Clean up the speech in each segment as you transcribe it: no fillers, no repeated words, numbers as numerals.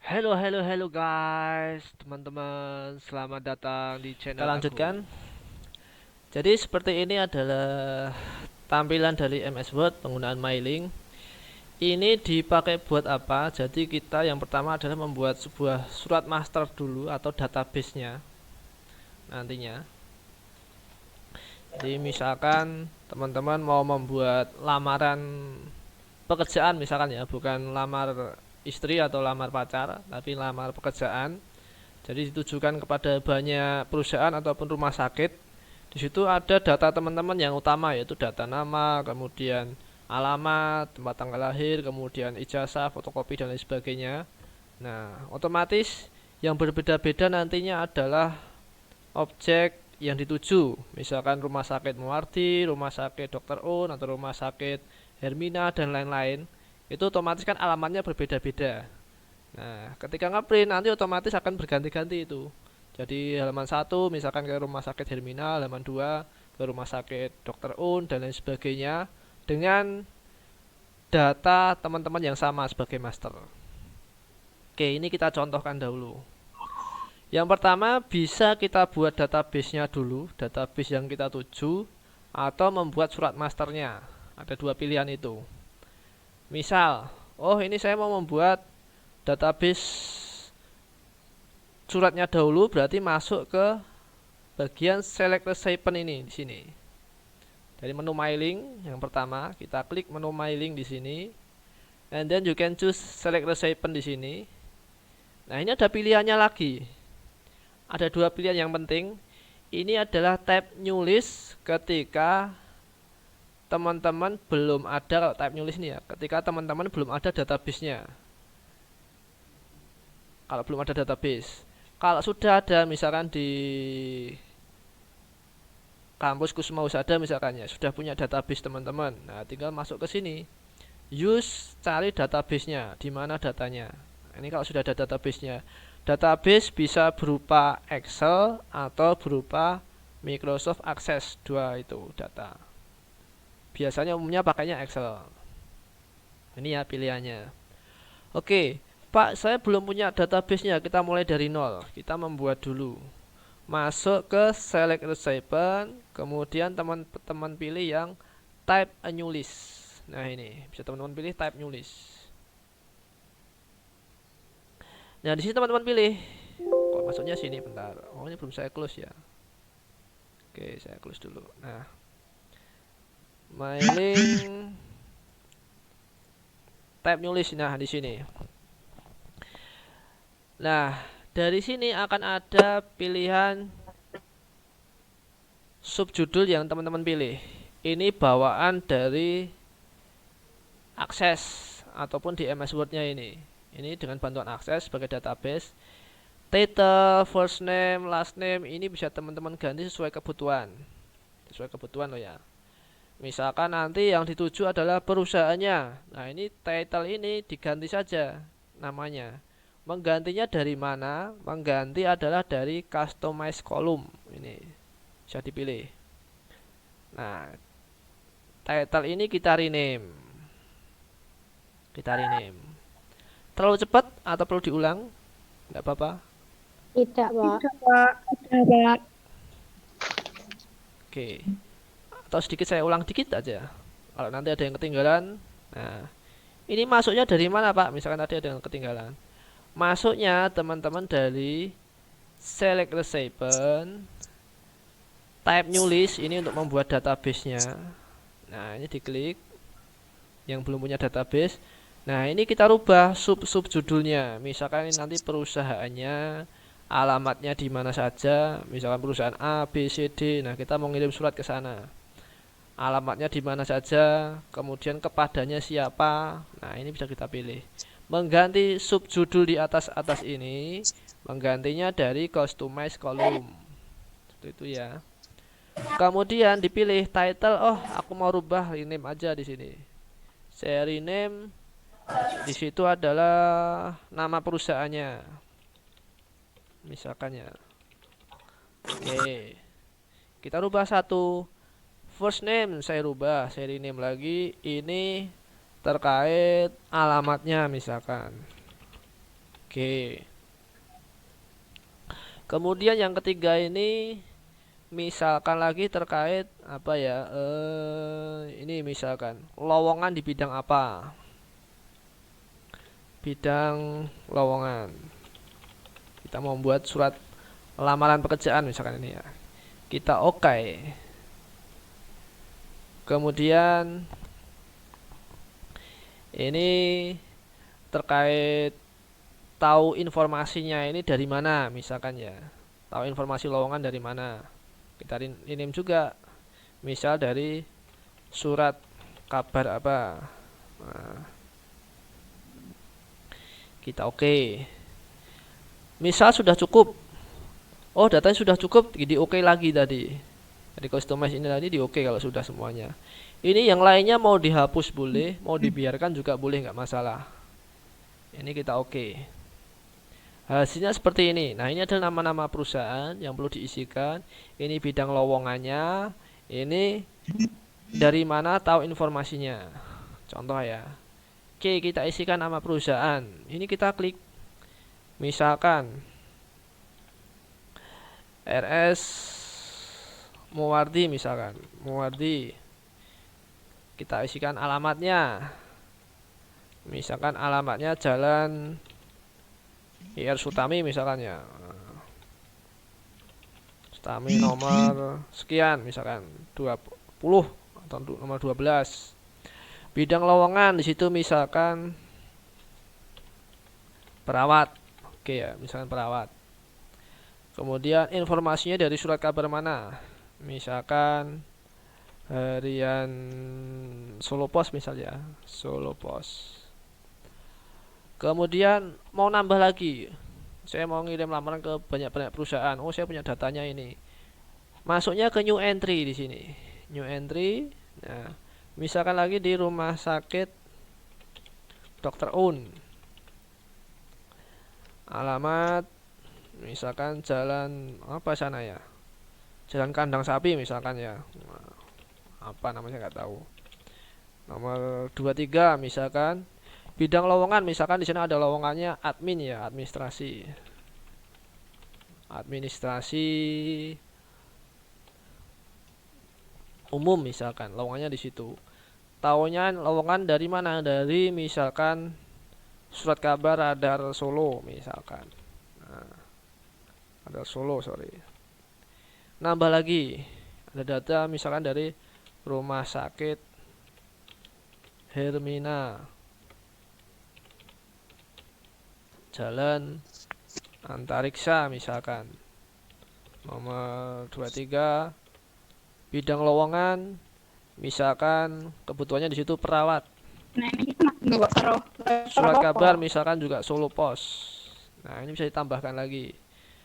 Halo guys, teman-teman. Selamat datang di Kita channel aku. lanjutkan. Jadi seperti ini adalah tampilan dari MS Word penggunaan mailing. Ini dipakai buat apa? Jadi kita yang pertama adalah membuat sebuah surat master dulu atau database-nya nantinya. Jadi misalkan teman-teman mau membuat lamaran pekerjaan misalkan ya, bukan lamar istri atau lamar pacar, tapi lamar pekerjaan. Jadi ditujukan kepada banyak perusahaan ataupun rumah sakit. Di situ ada data teman-teman yang utama yaitu data nama, kemudian alamat, tempat tanggal lahir, kemudian ijazah, fotokopi dan lain sebagainya. Nah, otomatis yang berbeda-beda nantinya adalah objek yang dituju. Misalkan rumah sakit Muardi, rumah sakit Dr. Un atau rumah sakit Hermina dan lain-lain. Itu otomatis kan alamatnya berbeda-beda. Nah, ketika ngeprint nanti otomatis akan berganti-ganti itu. Jadi halaman satu misalkan ke rumah sakit Hermina, halaman 2 ke rumah sakit Dr. Un dan lain sebagainya dengan data teman-teman yang sama sebagai master. Oke, ini kita contohkan dahulu. Yang pertama bisa kita buat database-nya dulu, database yang kita tuju atau membuat surat masternya. Ada dua pilihan itu. Misal, oh ini saya mau membuat database suratnya dahulu berarti masuk ke bagian select recipient ini di sini. Dari menu mailing yang pertama kita klik menu mailing di sini, and then you can choose select recipient di sini. Nah ini ada pilihannya lagi. Ada dua pilihan yang penting. Ini adalah tab new list ketika teman-teman belum ada, kalau tab new list ini ya, ketika teman-teman belum ada database-nya. Kalau belum ada database. Kalau sudah ada misalkan di kampus Kusuma Usada misalkannya sudah punya database teman-teman. Nah, tinggal masuk ke sini. Use cari database-nya, di mana datanya. Ini kalau sudah ada database-nya. Database bisa berupa Excel atau berupa Microsoft Access, dua itu data. Biasanya umumnya pakainya Excel. Ini ya pilihannya. Oke, Pak, saya belum punya database-nya. Kita mulai dari nol. Kita membuat dulu. Masuk ke select recipient, kemudian teman-teman pilih yang type a new list. Nah ini bisa teman-teman pilih type new list. Nah di sini teman-teman pilih. Kok masuknya sini bentar. Oh ini belum saya close ya. Oke saya close dulu. Nah mailing type new list. Nah di sini. Nah dari sini akan ada pilihan subjudul yang teman-teman pilih. Ini bawaan dari akses ataupun di MS Word-nya ini. Ini dengan bantuan akses sebagai database. Title, first name, last name ini bisa teman-teman ganti sesuai kebutuhan. Sesuai kebutuhan loh ya. Misalkan nanti yang dituju adalah perusahaannya. Nah, ini title ini diganti saja namanya. Menggantinya dari mana? Mengganti adalah dari customize column. Ini bisa dipilih. Nah, title ini kita rename. Kita rename. Terlalu cepat atau perlu diulang? Nggak apa-apa. Tidak, Pak. Tidak, Pak. Ada, Pak. Oke. Atau sedikit saya ulang dikit aja. Kalau nanti ada yang ketinggalan. Nah, ini masuknya dari mana, Pak? Misalkan tadi ada yang ketinggalan. Masuknya teman-teman dari select recipient, type new list ini untuk membuat database-nya. Nah, ini diklik yang belum punya database. Nah, ini kita rubah sub-sub judulnya. Misalkan ini nanti perusahaannya, alamatnya di mana saja, misalkan perusahaan A, B, C, D. Nah, kita mau ngirim surat ke sana. Alamatnya di mana saja, kemudian kepadanya siapa. Nah, ini bisa kita pilih. Mengganti subjudul di atas ini, menggantinya dari customize column. Seperti itu ya. Kemudian dipilih title. Oh, aku mau rubah rename aja di sini. Saya rename. Di situ adalah nama perusahaannya. Misalkan ya. Oke. Kita rubah satu. First name saya rubah, saya rename lagi. Ini terkait alamatnya misalkan. Oke. Kemudian yang ketiga ini misalkan lagi terkait apa ya? Ini misalkan lowongan di bidang apa? Bidang lowongan. Kita mau membuat surat lamaran pekerjaan misalkan ini ya. Kita oke. Kemudian ini terkait tahu informasinya ini dari mana misalkan ya. Tahu informasi lowongan dari mana. Kita rename juga. Misal dari surat kabar apa. Nah, kita oke. Misal sudah cukup. Oh, datanya sudah cukup, di oke lagi tadi. Jadi customize ini tadi di oke kalau sudah semuanya. Ini yang lainnya mau dihapus boleh, mau dibiarkan juga boleh, nggak masalah. Ini kita oke. Hasilnya seperti ini. Nah, ini adalah nama-nama perusahaan yang perlu diisikan. Ini bidang lowongannya. Ini dari mana tahu informasinya. Contoh ya. Oke, kita isikan nama perusahaan. Ini kita klik. Misalkan RS Muwardi misalkan. Muwardi. Kita isikan alamatnya. Misalkan alamatnya Jalan IR Sutami misalkan ya. Sutami nomor sekian misalkan 20 atau nomor 12. Bidang lowongan di situ misalkan perawat. Oke ya, misalkan perawat. Kemudian informasinya dari surat kabar mana? Misalkan harian Solo Pos misalnya, Solo Pos. Kemudian mau nambah lagi. Saya mau ngirim lamaran ke banyak-banyak perusahaan. Oh, saya punya datanya ini. Masuknya ke new entry di sini. New entry. Nah, misalkan lagi di rumah sakit Dr. Un. Alamat misalkan jalan apa sana ya? Jalan Kandang Sapi misalkan ya. Apa namanya nggak tahu. Nomor 23 misalkan. Bidang lowongan misalkan di sana ada lowongannya admin ya, administrasi. Administrasi umum misalkan, lowongannya di situ. Taunya lowongan dari mana? Dari misalkan surat kabar Radar Solo misalkan. Nah, Radar Solo, sorry. Nambah lagi. Ada data misalkan dari Rumah Sakit Hermina. Jalan Antariksa misalkan. Nomor 23. Bidang lowongan misalkan kebutuhannya di situ perawat. Surat kabar misalkan juga Solo Pos. Nah, ini bisa ditambahkan lagi.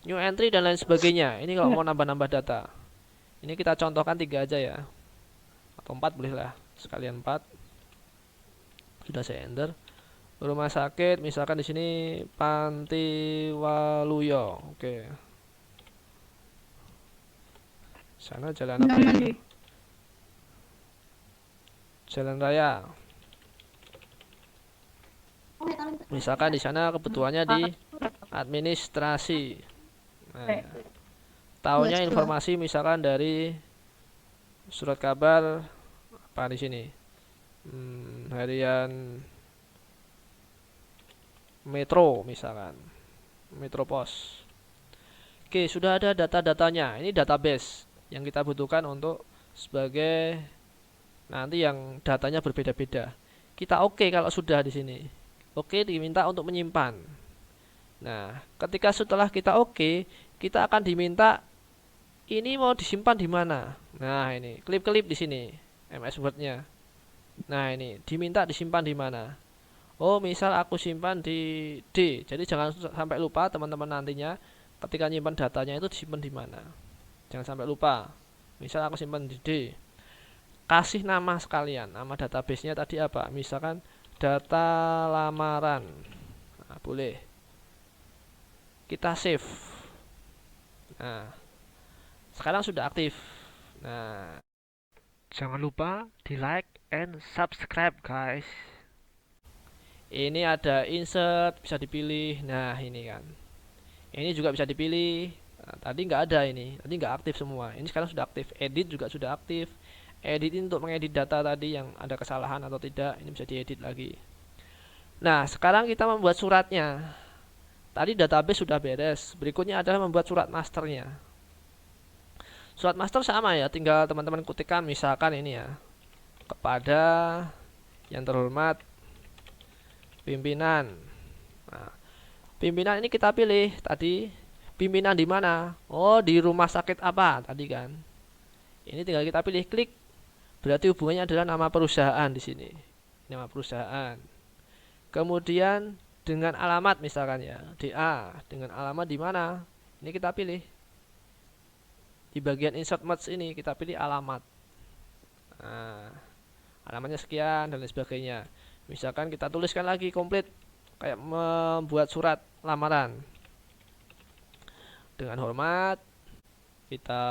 New entry dan lain sebagainya. Ini kalau mau nambah-nambah data. Ini kita contohkan 3 aja ya. Atau 4 boleh lah. Sekalian 4. Sudah saya enter. Rumah sakit misalkan di sini Panti Waluyo. Oke. Sana jalan apa ya? Jalan raya. Misalkan di sana kebutuhannya di administrasi. Nah, tahunya informasi misalkan dari surat kabar apa di sini? Harian Metro misalkan. Metro Pos. Oke, sudah ada data-datanya. Ini database yang kita butuhkan untuk sebagai nanti yang datanya berbeda-beda. Kita oke kalau sudah di sini. Oke, diminta untuk menyimpan. Nah, ketika setelah kita oke, kita akan diminta ini mau disimpan di mana. Nah, ini klip-klip di sini MS Word-nya. Nah, ini diminta disimpan di mana. Oh, misal aku simpan di D. Jadi jangan sampai lupa teman-teman nantinya ketika nyimpan datanya itu disimpan di mana. Jangan sampai lupa. Misal aku simpan di D. Kasih nama sekalian. Nama database-nya tadi apa? Misalkan data lamaran. Nah, boleh. Kita save. Nah, sekarang sudah aktif. Nah, Jangan lupa di like and subscribe guys. Ini ada insert, bisa dipilih. Nah, ini kan. Ini juga bisa dipilih. Nah, tadi nggak ada ini, tadi nggak aktif semua. Ini sekarang sudah aktif. Edit juga sudah aktif. Edit ini untuk mengedit data tadi yang ada kesalahan atau tidak. Ini bisa diedit lagi. Nah, sekarang kita membuat suratnya. Tadi database sudah beres. Berikutnya adalah membuat surat masternya. Surat master sama ya, tinggal teman-teman ketikkan misalkan ini ya. Kepada yang terhormat pimpinan. Nah, pimpinan ini kita pilih tadi. Pimpinan di mana? Oh, di rumah sakit apa tadi kan? Ini tinggal kita pilih, klik. Berarti hubungannya adalah nama perusahaan di sini. Nama perusahaan. Kemudian dengan alamat misalkan ya, DA dengan alamat di mana? Ini kita pilih. Di bagian insert merge ini kita pilih alamat. Nah, alamatnya sekian dan lain sebagainya. Misalkan kita tuliskan lagi komplit kayak membuat surat lamaran. Dengan hormat kita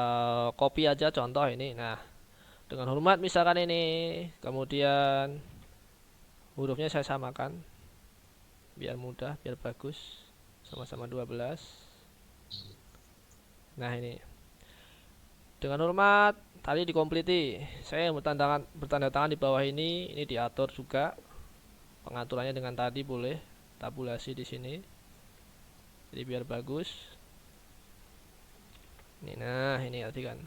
copy aja contoh ini. Nah, dengan hormat misalkan ini, kemudian hurufnya saya samakan biar mudah, biar bagus, sama-sama 12. Nah, ini dengan hormat tadi dikompliti. Saya bertanda tangan di bawah ini diatur juga pengaturannya dengan tadi, boleh tabulasi di sini. Jadi biar bagus. Ini, nah ini tadi kan.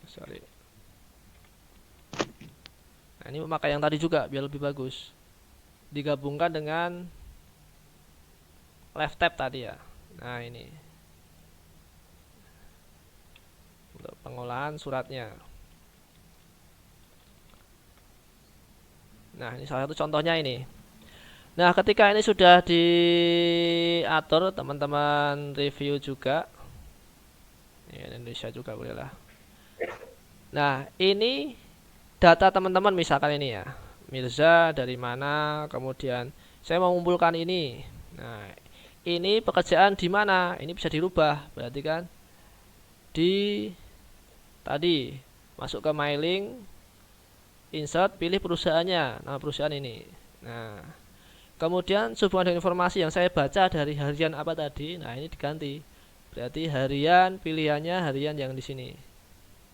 Sorry. Nah, ini memakai yang tadi juga biar lebih bagus. Digabungkan dengan left tab tadi ya. Nah, ini untuk pengolahan suratnya. Nah, ini salah satu contohnya ini. Nah, ketika ini sudah diatur, teman-teman review juga. Ya, Indonesia juga boleh lah. Nah, ini data teman-teman misalkan ini ya. Mirza dari mana, kemudian saya mau mengumpulkan ini. Nah, ini pekerjaan di mana? Ini bisa dirubah, berarti kan di tadi masuk ke mailing, insert, pilih perusahaannya, nama perusahaan ini. Nah, kemudian sehubungan dengan informasi yang saya baca dari harian apa tadi, nah ini diganti. Berarti harian pilihannya harian yang di sini.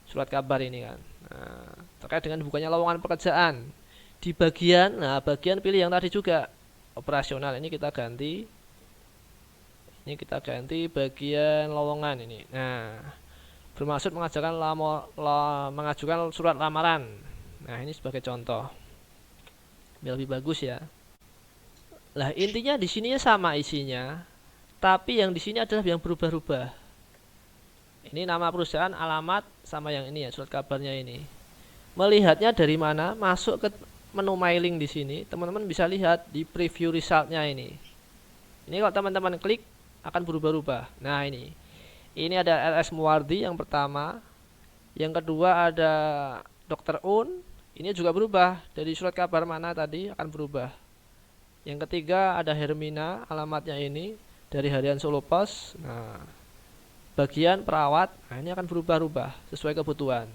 Surat kabar ini kan. Nah, terkait dengan bukannya lowongan pekerjaan. Di bagian, nah bagian pilih yang tadi juga. Operasional ini kita ganti. Ini kita ganti bagian lowongan ini. Nah, bermaksud mengajukan surat lamaran. Nah, ini sebagai contoh. Biar lebih bagus ya. Lah intinya di sini sama isinya, tapi yang di sini adalah yang berubah-ubah. Ini nama perusahaan, alamat, sama yang ini ya, surat kabarnya ini. Melihatnya dari mana? Masuk ke menu mailing di sini, teman-teman bisa lihat di preview resultnya ini. Ini kalau teman-teman klik akan berubah-ubah. Nah ini ada RS Muwardi yang pertama, yang kedua ada Dr. Un, ini juga berubah dari surat kabar mana tadi akan berubah. Yang ketiga ada Hermina, alamatnya ini dari harian Solo Pos. Nah, bagian perawat, nah ini akan berubah-ubah sesuai kebutuhan.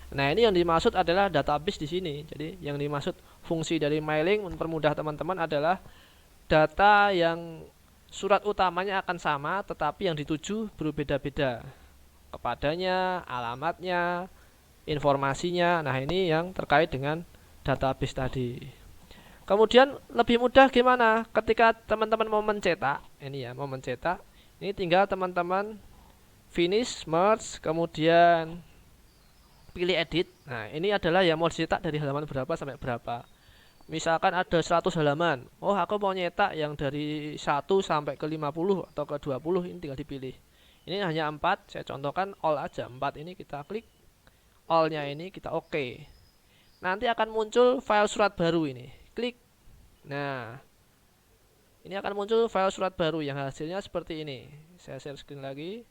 Nah, ini yang dimaksud adalah database di sini. Jadi, yang dimaksud fungsi dari mailing mempermudah teman-teman adalah data yang surat utamanya akan sama, tetapi yang dituju berbeda-beda. Kepadanya, alamatnya, informasinya. Nah, ini yang terkait dengan database tadi. Kemudian lebih mudah gimana? Ketika teman-teman mau mencetak, ini ya, mau mencetak, ini tinggal teman-teman finish, merge, kemudian pilih edit. Nah, ini adalah yang mau dicetak dari halaman berapa sampai berapa. Misalkan ada 100 halaman. Oh, aku mau nyetak yang dari 1 sampai ke 50 atau ke 20, ini tinggal dipilih. Ini hanya 4, saya contohkan all aja. 4 ini kita klik, all-nya ini kita oke. Nanti akan muncul file surat baru ini. Klik. Nah, ini akan muncul file surat baru yang hasilnya seperti ini. Saya share screen lagi.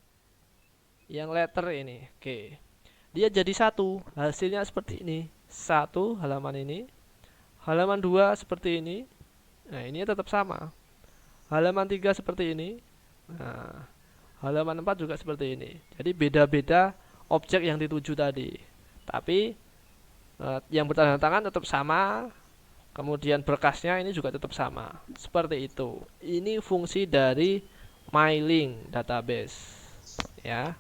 Yang letter ini. Oke. Dia jadi 1. Hasilnya seperti ini. 1 halaman ini. Halaman 2 seperti ini. Nah, ini tetap sama. Halaman 3 seperti ini. Nah, halaman 4 juga seperti ini. Jadi beda-beda objek yang dituju tadi. Tapi yang bertanda tangan tetap sama, kemudian berkasnya ini juga tetap sama. Seperti itu. Ini fungsi dari mailing database, ya.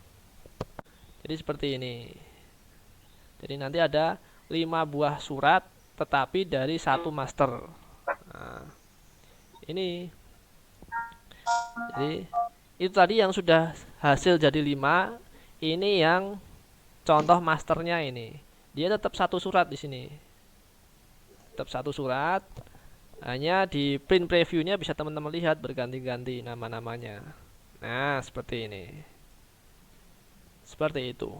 Jadi seperti ini. Jadi nanti ada 5 buah surat tetapi dari satu master. Nah, ini. Jadi itu tadi yang sudah hasil jadi 5. Ini yang contoh masternya ini. Dia tetap satu surat di sini. Tetap satu surat. Hanya di print previewnya bisa teman-teman lihat berganti-ganti nama-namanya. Nah, seperti ini. Seperti itu.